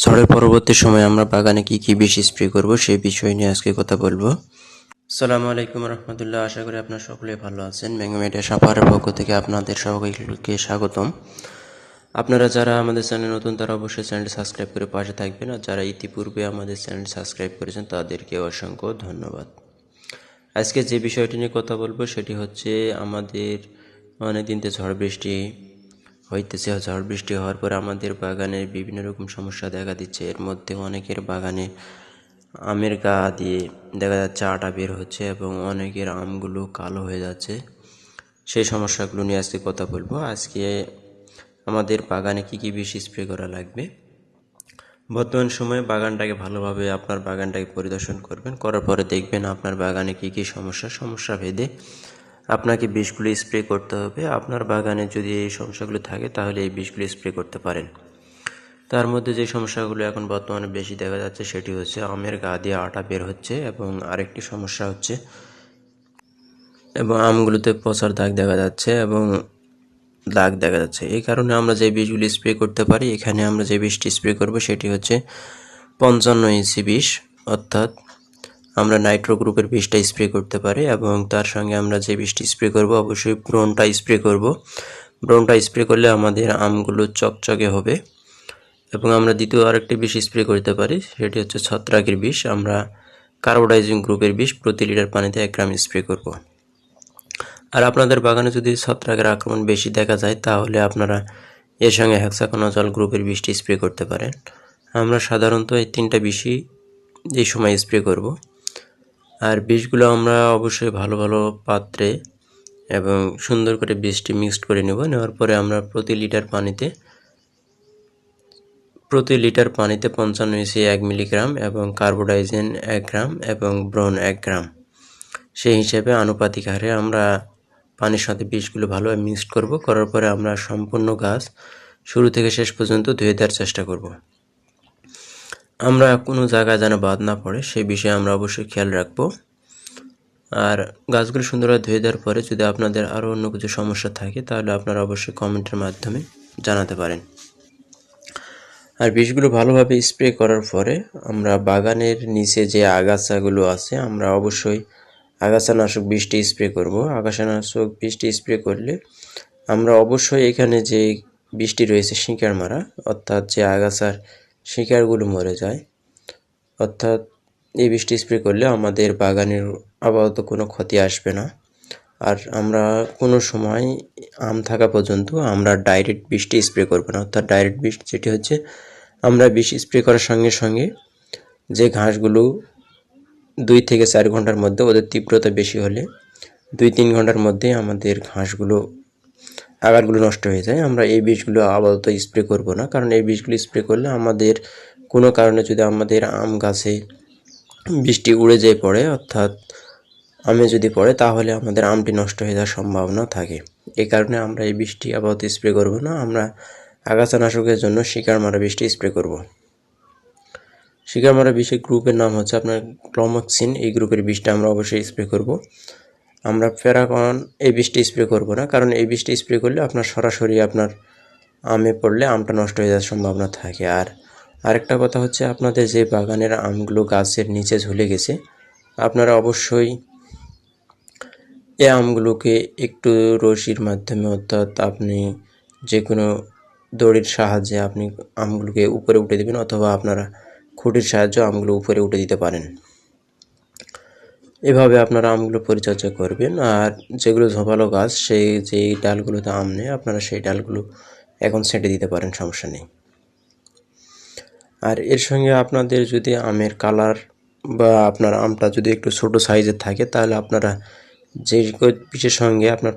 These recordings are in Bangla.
ঝড়ের পরবর্তী সময়ে আমরা বাগানে কি বিষ স্প্রে করব সেই বিষয় নিয়ে আজকে কথা বলবো। আসসালামু আলাইকুম রহমতুল্লাহ। আশা করি আপনারা সকলেই ভালো আছেন। ম্যাঙ্গো মিডিয়া সাপাহারের পক্ষ থেকে আপনাদের সকলকে স্বাগতম। আপনারা যারা আমাদের চ্যানেল নতুন তারা অবশ্যই চ্যানেলটি সাবস্ক্রাইব করে পাশে থাকবেন, আর যারা ইতিপূর্বে আমাদের চ্যানেল সাবস্ক্রাইব করেছেন তাদেরকে অসংখ্য ধন্যবাদ। আজকে যে বিষয়টি নিয়ে কথা বলবো সেটি হচ্ছে আমাদের অনেকদিন থেকে ঝড় বৃষ্টি হইতেছে। ঝড় বৃষ্টি হওয়ার পর আমাদের বাগানে বিভিন্ন রকম সমস্যা দেখা দিচ্ছে। এর মধ্যে অনেকের বাগানে আমের গা দিয়ে দেখা যাচ্ছে আটা বের হচ্ছে এবং অনেকের আমগুলো কালো হয়ে যাচ্ছে। সেই সমস্যাগুলো নিয়ে আজকে কথা বলবো। আজকে আমাদের বাগানে কি বিষ স্প্রে করা লাগবে। বর্তমান সময়ে বাগানটাকে ভালোভাবে আপনার বাগানটাকে পরিদর্শন করবেন, করার পরে দেখবেন আপনার বাগানে কি সমস্যা ভেদে আপনাকে বিষগুলো স্প্রে করতে হবে। আপনার বাগানে যদি এই সমস্যাগুলো থাকে তাহলে এই বিষগুলো স্প্রে করতে পারেন। তার মধ্যে যে সমস্যাগুলো এখন বর্তমানে বেশি দেখা যাচ্ছে সেটি হচ্ছে আমের গা দিয়ে আটা বের হচ্ছে এবং আরেকটি সমস্যা হচ্ছে আমগুলোতে পচার দাগ দেখা যাচ্ছে এবং এই কারণে আমরা যে বিষগুলি স্প্রে করতে পারি, এখানে আমরা যে বিষটি স্প্রে করব সেটি হচ্ছে 55 ইঞ্চি বিষ, অর্থাৎ আমরা নাইট্রো গ্রুপের বিষটা স্প্রে করতে পারি এবং তার সঙ্গে আমরা যে বিষটি স্প্রে করব অবশ্যই ব্রোনটা স্প্রে করব। ব্রোনটা স্প্রে করলে আমাদের আমগুলো চকচকে হবে। এবং আমরা দ্বিতীয় আরেকটি বিষ স্প্রে করতে পারি, সেটি হচ্ছে ছত্রাকের বিষ। আমরা কার্বোডাইজিং গ্রুপের বিষ প্রতি লিটার পানিতে 1 গ্রাম স্প্রে করব। আর আপনাদের বাগানে যদি ছত্রাকের আক্রমণ বেশি দেখা যায় তাহলে আপনারা এর সঙ্গে হেক্সাকোনাজল গ্রুপের বিষটি স্প্রে করতে পারেন। আমরা সাধারণত এই 3টা বিষই এই সময় স্প্রে করব। আর বিষগুলো আমরা অবশ্যই ভালো ভালো পাত্রে এবং সুন্দর করে বিষটি মিক্সড করে নেওয়ার পরে আমরা প্রতি লিটার পানিতে 55 ইসি 1 মিলিগ্রাম এবং কার্বোডাইজেন 1 গ্রাম এবং ব্রোন 1 গ্রাম সেই হিসেবে আনুপাতিক হারে আমরা পানির সাথে বিষগুলো ভালোভাবে মিক্সড করব। করার পরে আমরা সম্পূর্ণ গাছ শুরু থেকে শেষ পর্যন্ত ধুয়ে দেওয়ার চেষ্টা করব। আমরা কোনো জায়গায় যেন বাদ না পড়ে সেই বিষয়ে আমরা অবশ্যই খেয়াল রাখব। আর গাছগুলো সুন্দরভাবে ধুয়ে দেওয়ার পরে যদি আপনাদের আরও অন্য কিছু সমস্যা থাকে তাহলে আপনারা অবশ্যই কমেন্টের মাধ্যমে জানাতে পারেন। আর বিষগুলো ভালোভাবে স্প্রে করার পরে আমরা বাগানের নিচে যে আগাছাগুলো আছে আমরা অবশ্যই আগাছানাশক বিষটি স্প্রে করব। আগাছানাশক বিষটি স্প্রে করলে আমরা অবশ্যই এখানে যে বিষটি রয়েছে শিকড় মারা, অর্থাৎ যে আগাছার শিকড়গুলো মরে যায়, অর্থাৎ এই বিষটি স্প্রে করলে আমাদের বাগানের আপাতত কোনো ক্ষতি আসবে না। আর আমরা কোনো সময় আম থাকা পর্যন্ত আমরা ডাইরেক্ট বিষটি স্প্রে করব না। অর্থাৎ ডাইরেক্ট বিষ যেটি হচ্ছে আমরা বিষ স্প্রে করার সঙ্গে সঙ্গে যে ঘাসগুলো 2 থেকে 4 ঘন্টার মধ্যে, ওদের তীব্রতা বেশি হলে 2-3 ঘন্টার মধ্যে আমাদের আগারগুলো নষ্ট হয়ে যায়, আমরা এই বিষগুলো আপাতত স্প্রে করব না। কারণ এই বিষগুলো স্প্রে করলে আমাদের কোনো কারণে যদি আমাদের আম গাছে বৃষ্টি উড়ে যেয়ে পড়ে, অর্থাৎ আমে যদি পড়ে তাহলে আমাদের আমটি নষ্ট হয়ে যাওয়ার সম্ভাবনা থাকে। এই কারণে আমরা এই বিষটি আপাতত স্প্রে করব না। আমরা আগাছানাশকের জন্য শিকড় মারা বিষটি স্প্রে করব। শিকড় মারা বিষের গ্রুপের নাম হচ্ছে আপনার ক্লোমক্সিন। এই গ্রুপের বিষটা আমরা অবশ্যই স্প্রে করব। আমরা ফেরাকন এই বিষটি স্প্রে করব না, কারণ এই বিষটি স্প্রে করলে আপনার সরাসরি আপনার আমে পড়লে আমটা নষ্ট হয়ে যাওয়ার সম্ভাবনা থাকে। আর আরেকটা কথা হচ্ছে আপনাদের যে বাগানের আমগুলো গাছের নিচে ঝুলে গেছে, আপনারা অবশ্যই এই আমগুলোকে একটু রশির মাধ্যমে, অর্থাৎ আপনি যে কোনো দড়ির সাহায্যে আপনি আমগুলোকে উপরে উঠে দেবেন, অথবা আপনারা খুঁটির সাহায্যে আমগুলো উপরে উঠে দিতে পারেন। এভাবে আপনারা আমগুলো পরিচর্যা করবেন। আর যেগুলো ঝোপালো গাছ, যেই ডালগুলোতে আম নেই আপনারা সেই ডালগুলো এখন ছেঁটে দিতে পারেন, সমস্যা নেই। আর এর সঙ্গে আপনাদের যদি আমের কালার বা আপনার আমটা যদি একটু ছোট সাইজের থাকে তাহলে আপনারা যে বিষের সঙ্গে আপনার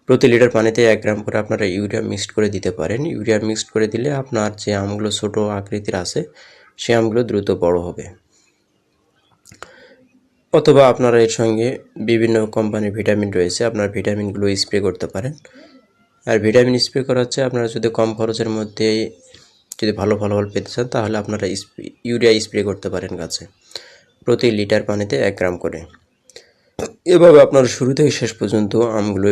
প্রতি লিটার পানিতে 1 গ্রাম করে আপনারা ইউরিয়া মিক্সড করে দিতে পারেন। ইউরিয়া মিক্সড করে দিলে আপনার যে আমগুলো ছোট আকৃতির আছে সেই আমগুলো দ্রুত বড় হবে। অথবা আপনারা এর সঙ্গে বিভিন্ন কোম্পানির ভিটামিন রয়েছে, আপনার ভিটামিনগুলো স্প্রে করতে পারেন। আর ভিটামিন স্প্রে করা হচ্ছে আপনারা যদি কম খরচের মধ্যে যদি ভালো ফলাফল পেতে চান তাহলে আপনারা ইউরিয়া স্প্রে করতে পারেন গাছে প্রতি লিটার পানিতে 1 গ্রাম করে। এভাবে আপনারা শুরু থেকে শেষ পর্যন্ত আমগুলো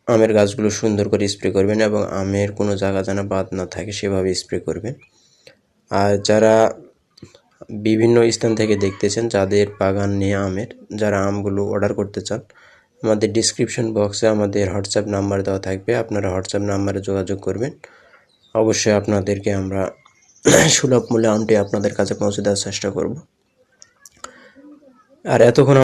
আমের গাছগুলো সুন্দর করে স্প্রে করবেন এবং আমের কোনো জায়গা যেন বাদ না থাকে সেভাবে স্প্রে করবেন। আর যারা বিভিন্ন স্থান থেকে দেখতেছেন, যাদের বাগান নিয়ে আমের, যারা আমগুলো অর্ডার করতে চান, আমাদের ডিসক্রিপশন বক্সে আমাদের হোয়াটসঅ্যাপ নাম্বার দেওয়া থাকবে, আপনারা হোয়াটসঅ্যাপ নাম্বারে যোগাযোগ করবেন। অবশ্যই আপনাদেরকে আমরা সুলভ মূল্যে আমটি আপনাদের কাছে পৌঁছে দেওয়ার চেষ্টা করব। আর এতক্ষণ